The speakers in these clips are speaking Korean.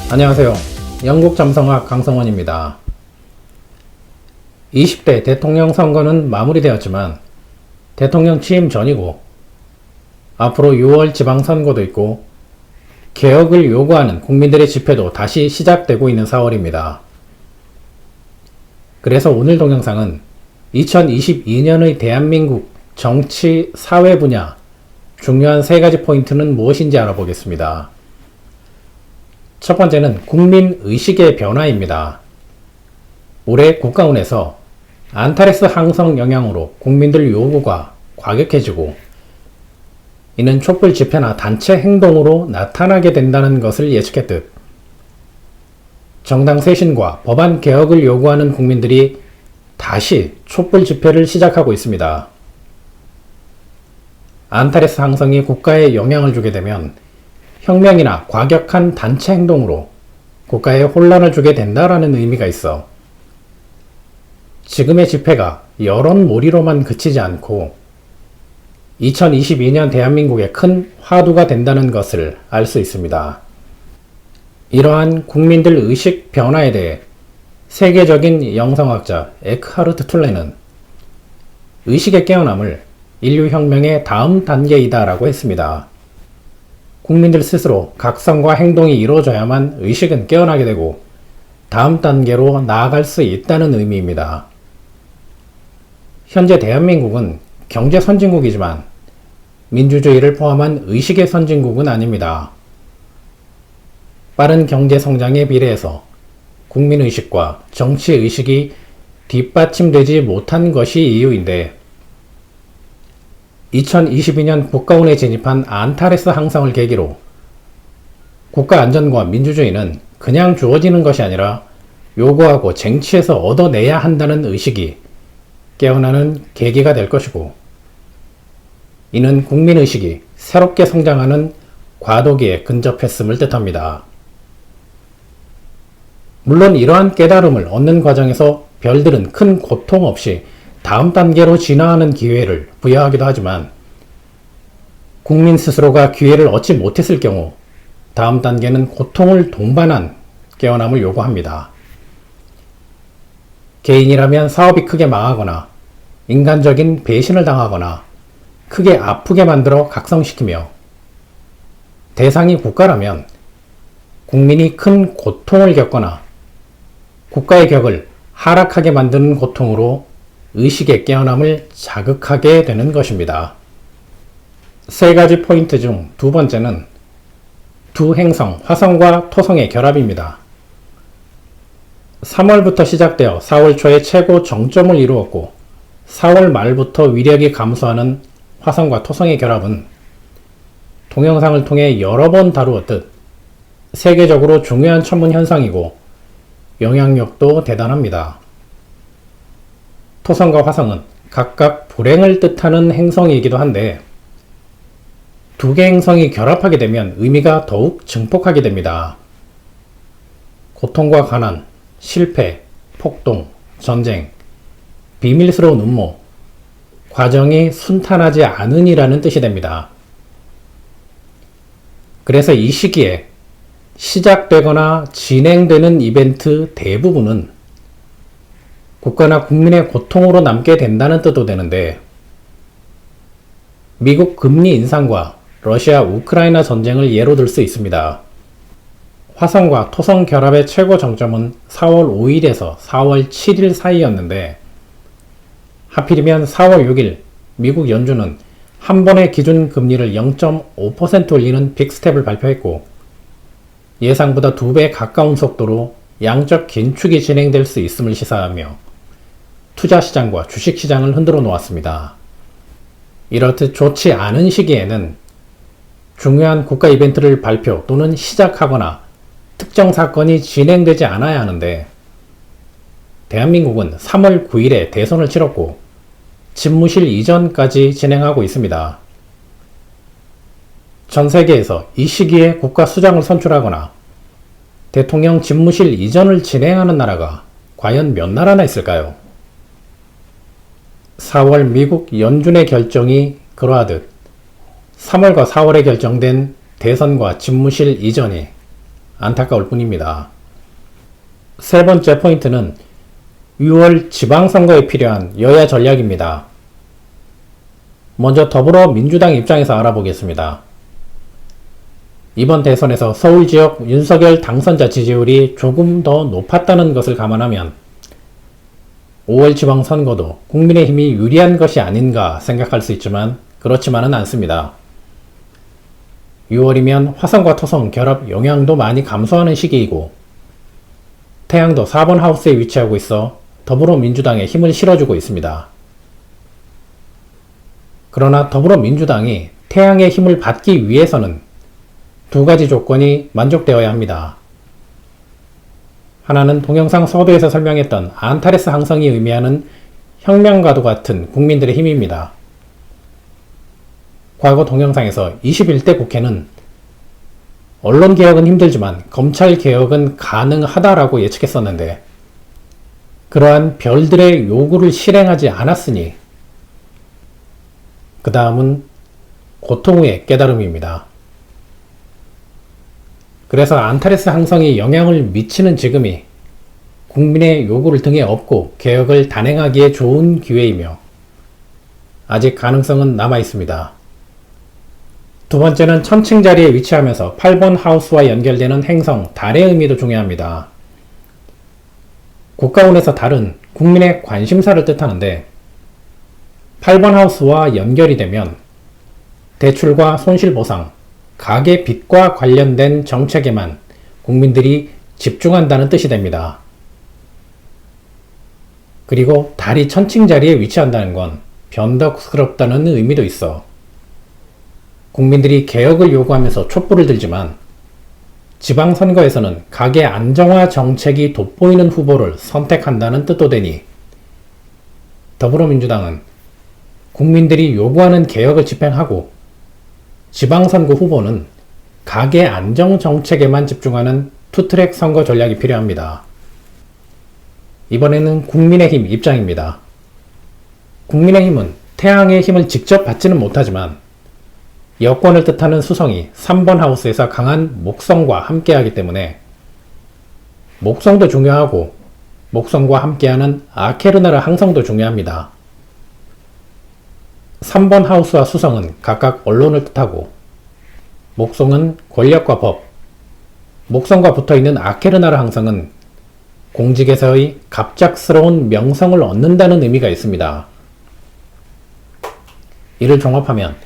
안녕하세요. 영국 잠성학 강성원입니다. 20대 대통령 선거는 마무리되었지만 대통령 취임 전이고 앞으로 6월 지방선거도 있고 개혁을 요구하는 국민들의 집회도 다시 시작되고 있는 4월입니다. 그래서 오늘 동영상은 2022년의 대한민국 정치, 사회 분야 중요한 3가지 포인트는 무엇인지 알아보겠습니다. 첫 번째는 국민의식의 변화입니다. 올해 국가원에서 안타레스 항성 영향으로 국민들 요구가 과격해지고 이는 촛불 집회나 단체 행동으로 나타나게 된다는 것을 예측했듯 정당 쇄신과 법안 개혁을 요구하는 국민들이 다시 촛불 집회를 시작하고 있습니다. 안타레스 항성이 국가에 영향을 주게 되면 혁명이나 과격한 단체 행동으로 국가에 혼란을 주게 된다라는 의미가 있어 지금의 집회가 여론몰이로만 그치지 않고 2022년 대한민국의 큰 화두가 된다는 것을 알 수 있습니다. 이러한 국민들 의식 변화에 대해 세계적인 영성학자 에크하르트 툴레는 의식의 깨어남을 인류혁명의 다음 단계이다 라고 했습니다. 국민들 스스로 각성과 행동이 이루어져야만 의식은 깨어나게 되고 다음 단계로 나아갈 수 있다는 의미입니다. 현재 대한민국은 경제 선진국이지만 민주주의를 포함한 의식의 선진국은 아닙니다. 빠른 경제 성장에 비례해서 국민의식과 정치의식이 뒷받침되지 못한 것이 이유인데 2022년 국가원에 진입한 안타레스 항성을 계기로 국가 안전과 민주주의는 그냥 주어지는 것이 아니라 요구하고 쟁취해서 얻어내야 한다는 의식이 깨어나는 계기가 될 것이고 이는 국민의식이 새롭게 성장하는 과도기에 근접했음을 뜻합니다. 물론 이러한 깨달음을 얻는 과정에서 별들은 큰 고통 없이 다음 단계로 진화하는 기회를 부여하기도 하지만 국민 스스로가 기회를 얻지 못했을 경우 다음 단계는 고통을 동반한 깨어남을 요구합니다. 개인이라면 사업이 크게 망하거나 인간적인 배신을 당하거나 크게 아프게 만들어 각성시키며 대상이 국가라면 국민이 큰 고통을 겪거나 국가의 격을 하락하게 만드는 고통으로 의식의 깨어남을 자극하게 되는 것입니다. 3가지 포인트 중 2번째는 두 행성, 화성과 토성의 결합입니다. 3월부터 시작되어 4월 초에 최고 정점을 이루었고 4월 말부터 위력이 감소하는 화성과 토성의 결합은 동영상을 통해 여러 번 다루었듯 세계적으로 중요한 천문 현상이고 영향력도 대단합니다. 토성과 화성은 각각 불행을 뜻하는 행성이기도 한데 2개 행성이 결합하게 되면 의미가 더욱 증폭하게 됩니다. 고통과 가난, 실패, 폭동, 전쟁, 비밀스러운 음모, 과정이 순탄하지 않으니라는 뜻이 됩니다. 그래서 이 시기에 시작되거나 진행되는 이벤트 대부분은 국가나 국민의 고통으로 남게 된다는 뜻도 되는데 미국 금리 인상과 러시아 우크라이나 전쟁을 예로 들 수 있습니다. 화성과 토성 결합의 최고 정점은 4월 5일에서 4월 7일 사이였는데 하필이면 4월 6일 미국 연준은 한 번의 기준 금리를 0.5% 올리는 빅스텝을 발표했고 예상보다 2배 가까운 속도로 양적 긴축이 진행될 수 있음을 시사하며 투자시장과 주식시장을 흔들어 놓았습니다. 이렇듯 좋지 않은 시기에는 중요한 국가 이벤트를 발표 또는 시작하거나 특정 사건이 진행되지 않아야 하는데 대한민국은 3월 9일에 대선을 치렀고 집무실 이전까지 진행하고 있습니다. 전 세계에서 이 시기에 국가 수장을 선출하거나 대통령 집무실 이전을 진행하는 나라가 과연 몇 나라나 있을까요? 4월 미국 연준의 결정이 그러하듯 3월과 4월에 결정된 대선과 집무실 이전이 안타까울 뿐입니다. 세 번째 포인트는 6월 지방선거에 필요한 여야 전략입니다. 먼저 더불어민주당 입장에서 알아보겠습니다. 이번 대선에서 서울 지역 윤석열 당선자 지지율이 조금 더 높았다는 것을 감안하면 5월 지방선거도 국민의힘이 유리한 것이 아닌가 생각할 수 있지만 그렇지만은 않습니다. 6월이면 화성과 토성 결합 영향도 많이 감소하는 시기이고 태양도 4번 하우스에 위치하고 있어 더불어민주당에 힘을 실어주고 있습니다. 그러나 더불어민주당이 태양의 힘을 받기 위해서는 두 가지 조건이 만족되어야 합니다. 하나는 동영상 서두에서 설명했던 안타레스 항성이 의미하는 혁명과도 같은 국민들의 힘입니다. 과거 동영상에서 21대 국회는 언론개혁은 힘들지만 검찰개혁은 가능하다라고 예측했었는데 그러한 별들의 요구를 실행하지 않았으니 그 다음은 고통 후의 깨달음입니다. 그래서 안타레스 항성이 영향을 미치는 지금이 국민의 요구를 등에 업고 개혁을 단행하기에 좋은 기회이며 아직 가능성은 남아 있습니다. 두 번째는 천칭 자리에 위치하면서 8번 하우스와 연결되는 행성 달의 의미도 중요합니다. 국가원에서 달은 국민의 관심사를 뜻하는데 8번 하우스와 연결이 되면 대출과 손실보상, 가계 빚과 관련된 정책에만 국민들이 집중한다는 뜻이 됩니다. 그리고 달이 천칭 자리에 위치한다는 건 변덕스럽다는 의미도 있어 국민들이 개혁을 요구하면서 촛불을 들지만 지방선거에서는 가계 안정화 정책이 돋보이는 후보를 선택한다는 뜻도 되니 더불어민주당은 국민들이 요구하는 개혁을 집행하고 지방선거 후보는 가계 안정 정책에만 집중하는 투트랙 선거 전략이 필요합니다. 이번에는 국민의힘 입장입니다. 국민의힘은 태양의 힘을 직접 받지는 못하지만 여권을 뜻하는 수성이 3번 하우스에서 강한 목성과 함께하기 때문에 목성도 중요하고 목성과 함께하는 아케르나르 항성도 중요합니다. 3번 하우스와 수성은 각각 언론을 뜻하고 목성은 권력과 법, 목성과 붙어있는 아케르나르 항성은 공직에서의 갑작스러운 명성을 얻는다는 의미가 있습니다. 이를 종합하면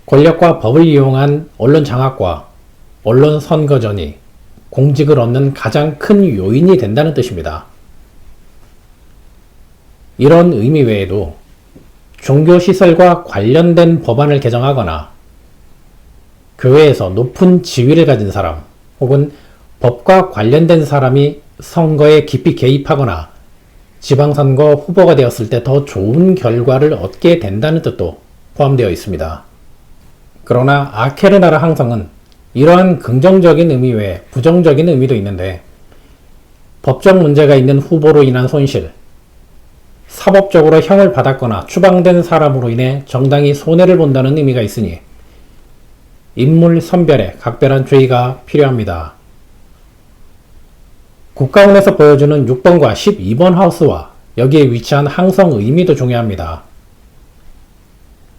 권력과 법을 이용한 언론 장악과 언론 선거전이 공직을 얻는 가장 큰 요인이 된다는 뜻입니다. 이런 의미 외에도 종교시설과 관련된 법안을 개정하거나 교회에서 높은 지위를 가진 사람 혹은 법과 관련된 사람이 선거에 깊이 개입하거나 지방선거 후보가 되었을 때 더 좋은 결과를 얻게 된다는 뜻도 포함되어 있습니다. 그러나 아케르나르 항성은 이러한 긍정적인 의미 외에 부정적인 의미도 있는데 법적 문제가 있는 후보로 인한 손실, 사법적으로 형을 받았거나 추방된 사람으로 인해 정당이 손해를 본다는 의미가 있으니 인물 선별에 각별한 주의가 필요합니다. 국가원에서 보여주는 6번과 12번 하우스와 여기에 위치한 항성 의미도 중요합니다.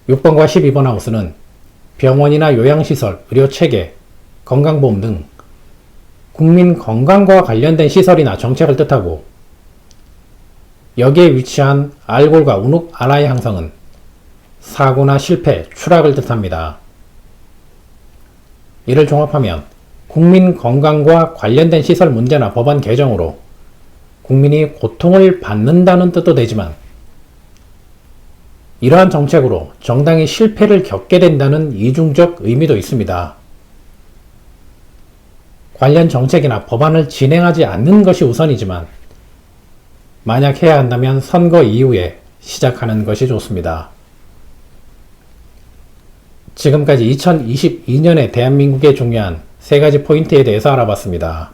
6번과 12번 하우스는 병원이나 요양시설, 의료체계, 건강보험 등 국민 건강과 관련된 시설이나 정책을 뜻하고 여기에 위치한 알골과 우눅 아라의 항성은 사고나 실패, 추락을 뜻합니다. 이를 종합하면 국민 건강과 관련된 시설 문제나 법안 개정으로 국민이 고통을 받는다는 뜻도 되지만 이러한 정책으로 정당이 실패를 겪게 된다는 이중적 의미도 있습니다. 관련 정책이나 법안을 진행하지 않는 것이 우선이지만 만약 해야 한다면 선거 이후에 시작하는 것이 좋습니다. 지금까지 2022년에 대한민국에 중요한 세 가지 포인트에 대해서 알아봤습니다.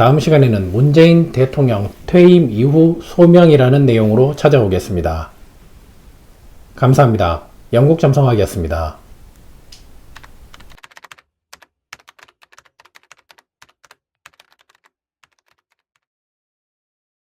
다음 시간에는 문재인 대통령 퇴임 이후 소명이라는 내용으로 찾아오겠습니다. 감사합니다. 영국잠성학이었습니다.